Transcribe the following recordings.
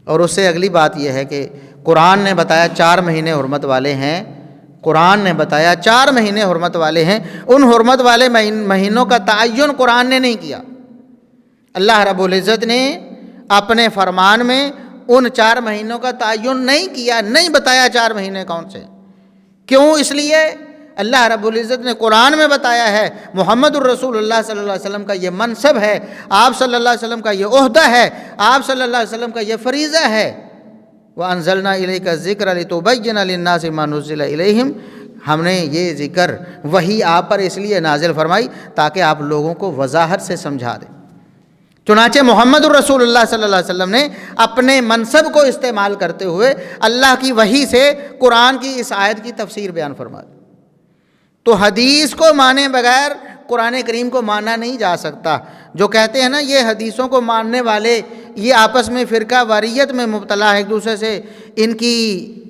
اور اس سے اگلی بات یہ ہے کہ قرآن نے بتایا 4 مہینے حرمت والے ہیں، قرآن نے بتایا 4 مہینے حرمت والے ہیں، ان حرمت والے مہینوں کا تعین قرآن نے نہیں کیا، اللہ رب العزت نے اپنے فرمان میں ان 4 مہینوں کا تعین نہیں کیا، نہیں بتایا 4 مہینے کون سے. کیوں؟ اس لیے اللہ رب العزت نے قرآن میں بتایا ہے محمد الرسول اللہ صلی اللہ علیہ وسلم کا یہ منصب ہے، آپ صلی اللہ علیہ وسلم کا یہ عہدہ ہے، آپ صلی اللہ علیہ وسلم کا یہ فریضہ ہے. وَأَنزَلْنَا إِلَيْكَ الذِّكْرَ لِتُبَيِّنَ لِلنَّاسِ مَا نُزِّلَ إِلَيْهِمْ، ہم نے یہ ذکر وحی آپ پر اس لیے نازل فرمائی تاکہ آپ لوگوں کو وضاحت سے سمجھا دیں. چنانچہ محمد الرسول اللہ صلی اللہ علیہ وسلم نے اپنے منصب کو استعمال کرتے ہوئے اللہ کی وحی سے قرآن کی اس آیت کی تفسیر بیان فرما دی. تو حدیث کو مانے بغیر قرآن کریم کو مانا نہیں جا سکتا. جو کہتے ہیں نا یہ حدیثوں کو ماننے والے یہ آپس میں فرقہ واریت میں مبتلا ہے، ایک دوسرے سے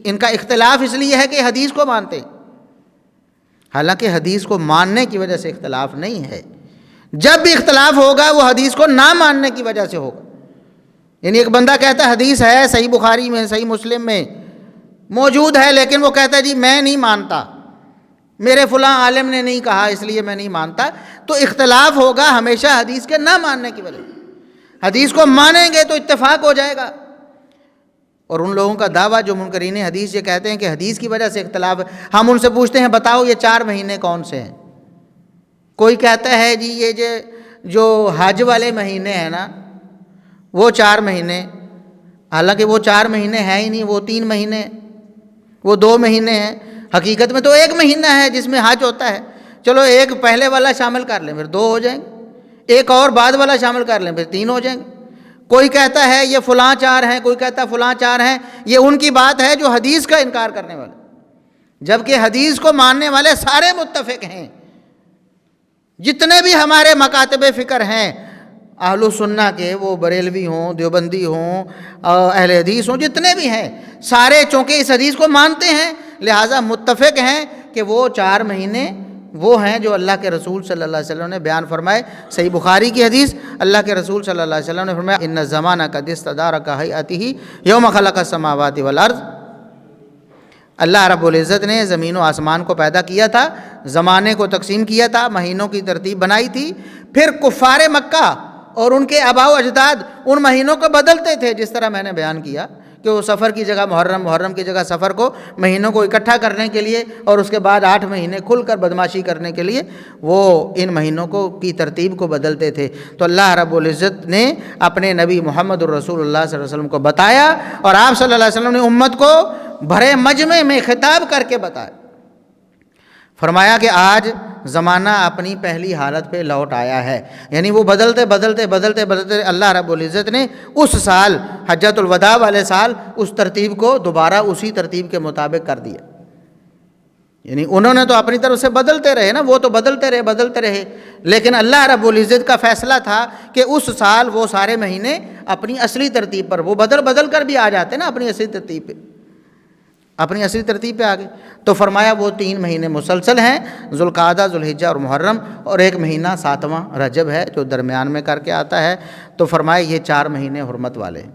ان کا اختلاف اس لیے ہے کہ حدیث کو مانتے ہیں، حالانکہ حدیث کو ماننے کی وجہ سے اختلاف نہیں ہے. جب بھی اختلاف ہوگا وہ حدیث کو نہ ماننے کی وجہ سے ہوگا. یعنی ایک بندہ کہتا ہے حدیث ہے صحیح بخاری میں صحیح مسلم میں موجود ہے، لیکن وہ کہتا ہے جی میں نہیں مانتا، میرے فلاں عالم نے نہیں کہا اس لیے میں نہیں مانتا. تو اختلاف ہوگا ہمیشہ حدیث کے نہ ماننے کی وجہ سے. حدیث کو مانیں گے تو اتفاق ہو جائے گا. اور ان لوگوں کا دعویٰ جو منکرین حدیث یہ کہتے ہیں کہ حدیث کی وجہ سے اختلاف ہے. ہم ان سے پوچھتے ہیں بتاؤ یہ 4 مہینے کون سے ہیں؟ کوئی کہتا ہے جی یہ جو حج والے مہینے ہیں نا وہ 4 مہینے، حالانکہ وہ 4 مہینے ہیں ہی نہیں، وہ 3 مہینے ہیں، وہ 2 مہینے ہیں. حقیقت میں تو 1 مہینہ ہے جس میں حج ہوتا ہے. چلو ایک پہلے والا شامل کر لیں پھر 2 ہو جائیں گے، ایک اور بعد والا شامل کر لیں پھر 3 ہو جائیں گے. کوئی کہتا ہے یہ فلاں 4 ہیں، کوئی کہتا ہے فلاں 4 ہیں. یہ ان کی بات ہے جو حدیث کا انکار کرنے والے، جبکہ حدیث کو ماننے والے سارے متفق ہیں. جتنے بھی ہمارے مکاتب فکر ہیں اہل سنہ کے، وہ بریلوی ہوں، دیوبندی ہوں، اہل حدیث ہوں، جتنے بھی ہیں سارے چونکہ اس حدیث کو مانتے ہیں لہٰذا متفق ہیں کہ وہ 4 مہینے وہ ہیں جو اللہ کے رسول صلی اللہ علیہ وسلم نے بیان فرمائے. صحیح بخاری کی حدیث اللہ کے رسول صلی اللہ علیہ وسلم نے فرمایا ان الزمان قد استدار کہیئتہ یوم خلق السماوات والارض. اللہ رب العزت نے زمین و آسمان کو پیدا کیا تھا، زمانے کو تقسیم کیا تھا، مہینوں کی ترتیب بنائی تھی. پھر کفار مکہ اور ان کے آباء و اجداد ان مہینوں کو بدلتے تھے، جس طرح میں نے بیان کیا کہ وہ سفر کی جگہ محرم، محرم کی جگہ سفر کو مہینوں کو اکٹھا کرنے کے لیے اور اس کے بعد 8 مہینے کھل کر بدماشی کرنے کے لیے وہ ان مہینوں کو کی ترتیب کو بدلتے تھے. تو اللہ رب العزت نے اپنے نبی محمد الرسول اللہ صلی اللہ علیہ وسلم کو بتایا اور آپ صلی اللہ علیہ وسلم نے امت کو بھرے مجمع میں خطاب کر کے بتایا. فرمایا کہ آج زمانہ اپنی پہلی حالت پہ لوٹ آیا ہے. یعنی وہ بدلتے بدلتے بدلتے بدلتے اللہ رب العزت نے اس سال حجۃ الوداع والے سال اس ترتیب کو دوبارہ اسی ترتیب کے مطابق کر دیا. یعنی انہوں نے تو اپنی طرف سے بدلتے رہے نا، وہ تو بدلتے رہے، لیکن اللہ رب العزت کا فیصلہ تھا کہ اس سال وہ سارے مہینے اپنی اصلی ترتیب پر، وہ بدل کر بھی آ جاتے نا اپنی اصلی ترتیب پہ آ گئے. تو فرمایا وہ 3 مہینے مسلسل ہیں، ذوالقعدہ، ذوالحجہ اور محرم، اور 1 مہینہ 7واں رجب ہے جو درمیان میں کر کے آتا ہے. تو فرمایا یہ 4 مہینے حرمت والے ہیں.